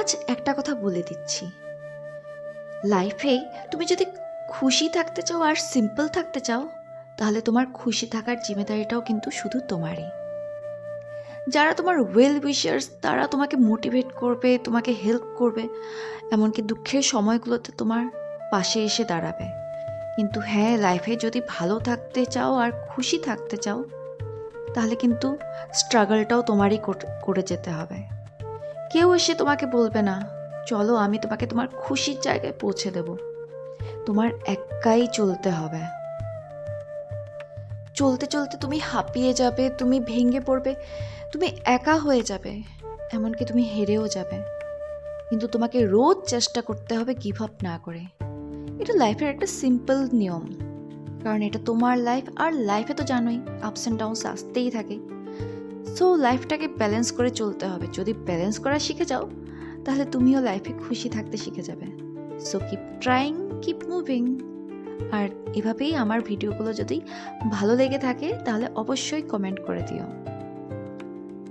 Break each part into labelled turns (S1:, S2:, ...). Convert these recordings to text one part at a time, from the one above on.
S1: আজ একটা কথা বলে দিচ্ছি, লাইফে তুমি যদি খুশি থাকতে চাও আর সিম্পল থাকতে চাও, তাহলে তোমার খুশি থাকার জিম্মেদারিটাও কিন্তু শুধু তোমারই। যারা তোমার ওয়েল উইশার্স তারা তোমাকে মোটিভেট করবে, তোমাকে হেল্প করবে, এমনকি দুঃখের সময়গুলোতে তোমার পাশে এসে দাঁড়াবে। কিন্তু হ্যাঁ, লাইফে যদি ভালো থাকতে চাও আর খুশি থাকতে চাও, তাহলে কিন্তু স্ট্রাগলটাও তোমারই করে যেতে হবে। কেউ এসে তোমাকে বলবে না চলো আমি তোমাকে তোমার খুশির জায়গায় পৌঁছে দেব। তোমার একাই চলতে হবে। চলতে চলতে তুমি হাঁপিয়ে যাবে, তুমি ভেঙে পড়বে, তুমি একা হয়ে যাবে, এমনকি তুমি হেরেও যাবে। কিন্তু তোমাকে রোজ চেষ্টা করতে হবে গিভ আপ না করে। এটা লাইফের একটা সিম্পল নিয়ম, কারণ এটা তোমার লাইফ, আর লাইফে তো জানোই আপস অ্যান্ড ডাউনস আসতেই থাকে। সো লাইফটাকে ব্যালেন্স করে চলতে হবে। যদি ব্যালেন্স করা শিখে যাও, তাহলে তুমিও লাইফে খুশি থাকতে শিখে যাবে। So keep trying, keep moving. আর এভাবেই আমার ভিডিওগুলো যদি ভালো লেগে থাকে তাহলে অবশ্যই কমেন্ট করে দিও।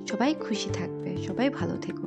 S1: সবাই খুশি থাকবে, সবাই ভালো থেকো।